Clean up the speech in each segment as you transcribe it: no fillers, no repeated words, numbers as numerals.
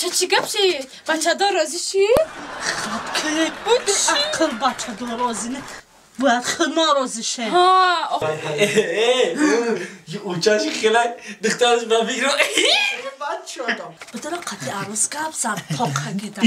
چی گپسی؟ بچه دار رازی شی؟ خب که بود عقل بچه دار رازی نه باید خود ما رازی شه یه اوچاشی خیلی دخترش با بگیرم بد شدم بدر قطعی عروس کب سر پاک گیدم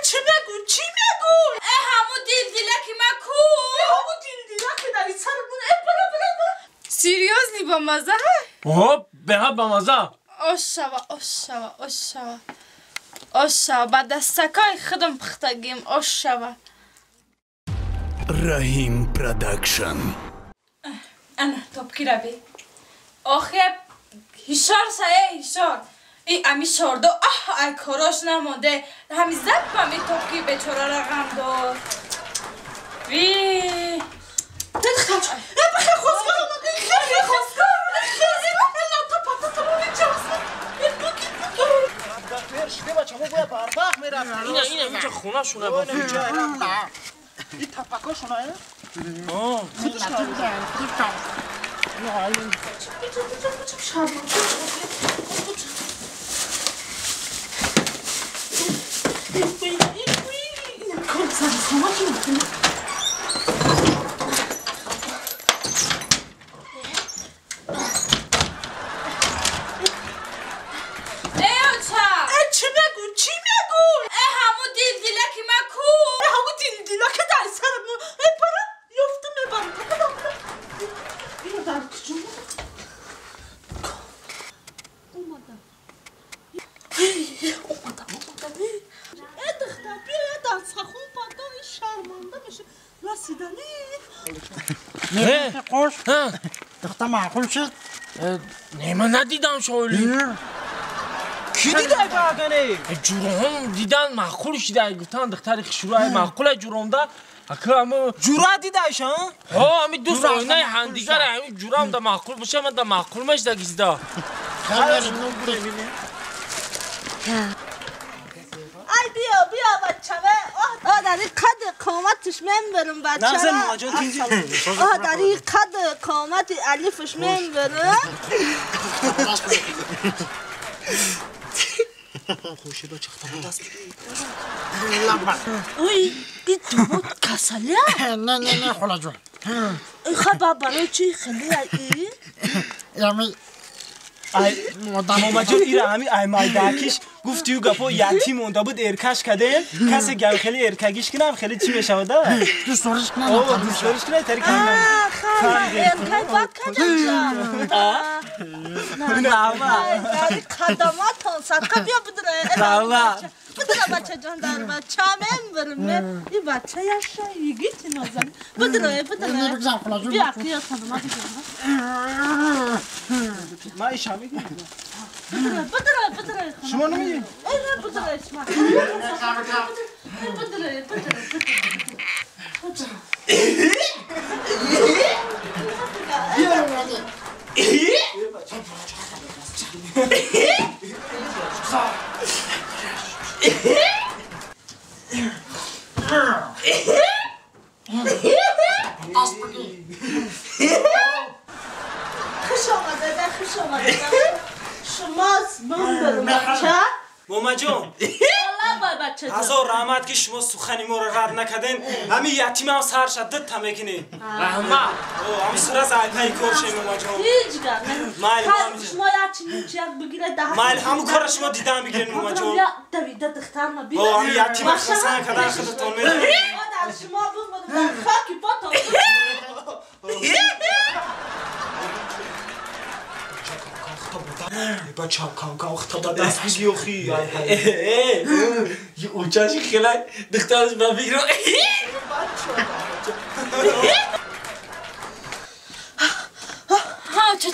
چی بگو چی بگو همو دیلدیلکی مکو همو دیلدیلکی داری سرمون برا سیریوزلی با مزه بنا با مزه اوشوا با دستکای خودم پختگیم اوشوا رحیم پرودکشن انا توبکی ربی آخه هیشار سایه هیشار ای امی شاردو ای کاراش نمونده همی زد با می توبکی بیچاره رقم دار وی بخیر خوزگار خیلی خوزگار خیلی شده بچه همون باید بربخ میرفت اینه اینجا خونه شونه با اینجا این تپکا شونه خودش خوش دختر معقول شد نه من ندیدم شاولی کی دیده باگنه جورم دیدن معقول شده گفتن دختر خشروع معقول جورم ده اما جورا دیدهش ها همی دوست آینه هندیگر همی جورم ده معقول باشه من ده معقول مش ده گیزده ای بیا بچه داری قد قامتش من برم بچه نفس مواجه تیزی داری قد قامت علیفش من برم خوشی با چختم دست اوی این تو بود کساله؟ نه خولا جون این خبر برای چی خیلی ای؟ یعنی ماما جون ایره همی ایمایداکیش گفتیو گپو یتی مونده بود ارکش کده کسی گم خیلی ارکگیش کنم خیلی چی بشه ده دوست دارش کنم دوست دارش کنم تری کنم خیلی ارکگ باد کدام نه داری قدامات هم صدقه بیا بدره بچه جان در بچه همین برم این بچه یشه یگیتی نازم بدره بیا کیا قدامات ما ایشا میگیم بدره شما نمیگی؟ نه بدره شما بدره خوش آمده شماست من برم بچه ماما جون الله بچه جان هزار رحمت که شما سخنی ما رو رد نکردین همین یتیم هم سر شدت تمکنی رحمت همین سر زایپای کورشه ماما جون هیچ گرد مایل شما یتیم چیت بگیره ده مایل همون کار شما دیدم بگیرین ماما جون یا دویده دخترنا بیده همین یتیم هم خسن کدر خودتون میده آدر شما بودم خاکی با تا با چاپ کانکا اختبا دست بگی اخی یه اوچاشی خیلی دخترش با بگیرم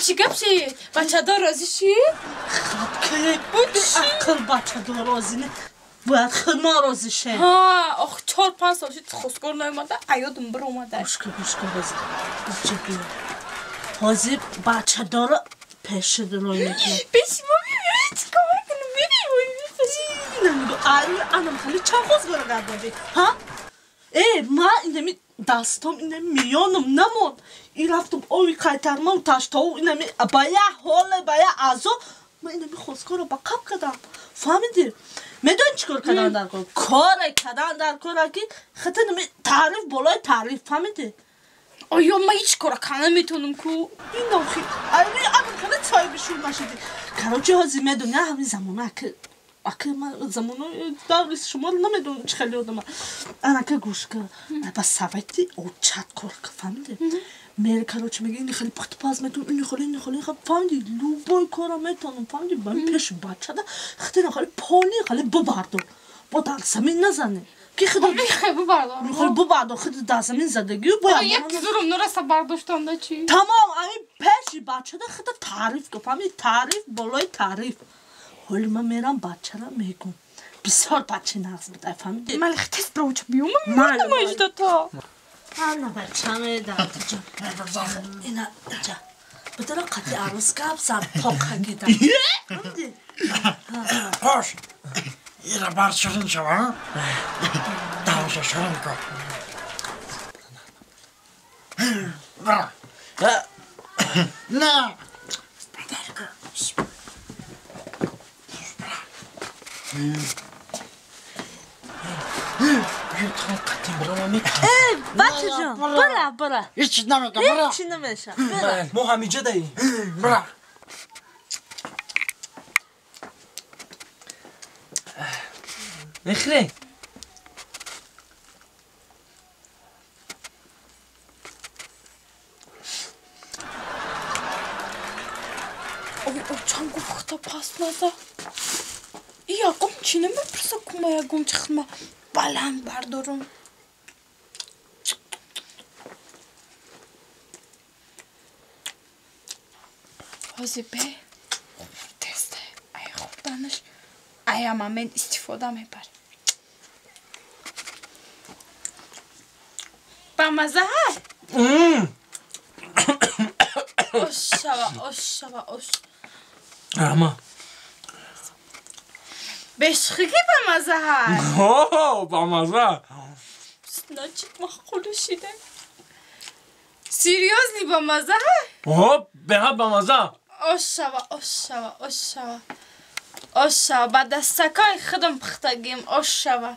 چی گپسی؟ بچه دار رازی شی؟ خب که بود عقل بچه دار رازی نه باید خود ما رازی شه آخ 4-5 سال شد خوزگار نایمده ایادم بر اومده بشکر رازی بچه بیا حاضی بچه دار پیش دلوی نکنه پیشی ما میبینی چی کامر کنم میبینی نمیگو آنم خیلی چند خوزگار قدر بی ها؟ ما این دمی دستم اینه میانم نمون این رفتم اوی قایترمم تاشتاو اینه می بایا حال بایا ازو من اینه می خوزکار رو با قب کردم فهمیدی؟ میدون چیکار کردن در کار کردن در کار که خطه نمی تعریف بالای تعریف فهمیدی؟ آیا من هیچ کار کنه میتونم کو؟ این نوخی ایوی اگر خیلی چای بشور باشیدی کراچی ها زیمه دنیا همین زمانه اکه من زمانه داریس شما نمیدونم چه خیلی آدم انا که گوش که بس سویتی او چت کار که فهمیده میره کراچی میگه اینی خیلی پخت پاز میتونم اینی خیلی فهمیدی لوبای کارا میتونم فهمیدی من پیش بچه ده خیلی خیلی پانی خیلی ببردم با در زمین نزنه که خیلی خیلی بردارم خیلی ببردم خیلی در زمین زدگی یک زورم نرسه برداشتم ده چی؟ تمام این پیشی بچه ده خیلی تعریف که فهمیدی تعریف بالای تعریف حالی من میرم بچه را میگم بسیار بچه نغز بده فهمیدی؟ من اختیست بروچ بیوم مردم اجده تا انا بچه میده جا اینا جا بدر قطی عروس کب سر پاک هنگیدم فهمیدی؟ باش این را برچرین شما داوشه شرم کن برا نه بچه جان برا هیچی نمیگم برا هیچی نمیشه برا ما همینجا داریم برا نخره چند گفت پاس نزا یا گم چی نمیپرسه کما یا گم چخمه بلند بردارم حاضی به تسته ای خوب دانش ای اما من استفاده میبر با مزه های اوش شوا اما بشخیگی با مزه های با مزه ناچیک مخلو شده سیریوزلی با مزه های بقیه با مزه اوش شوا با دستکای خودم پختگیم اوش شوا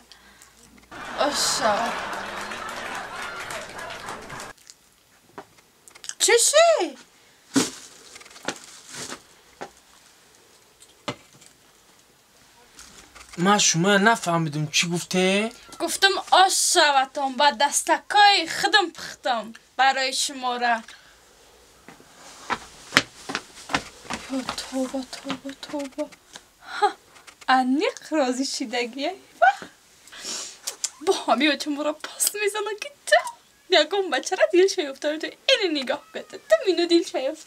چشی؟ من شما نفهمیدم چی گفته؟ گفتم اوش شواتم با دستکای خودم پختم برای شما را توبه انیق رازی شیدگیه با همی و چمو را پاس میزنه که یکم بچه را دیل شیفته تو اینو نگاه کده تو مینو دیل شیفت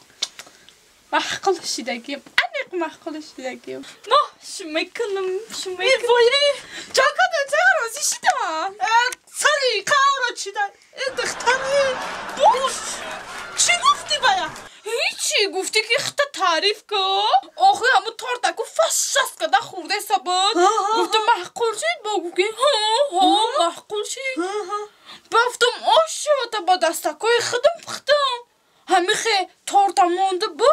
محقل شیدگیم انیق محقل شیدگیم ما شمیکنم جاکده چه رازی شیده سری کارو چی دار دختری بوش چی گفتی بایا؟ هیچی گفتی که اختا تعریف که آخه همو تارتکو فشست که ده خورده سباد گفتم محقول شید با گفتی ها محقول شید گفتم آش شد با دستکای خودم پختم همی خی تارتا مانده با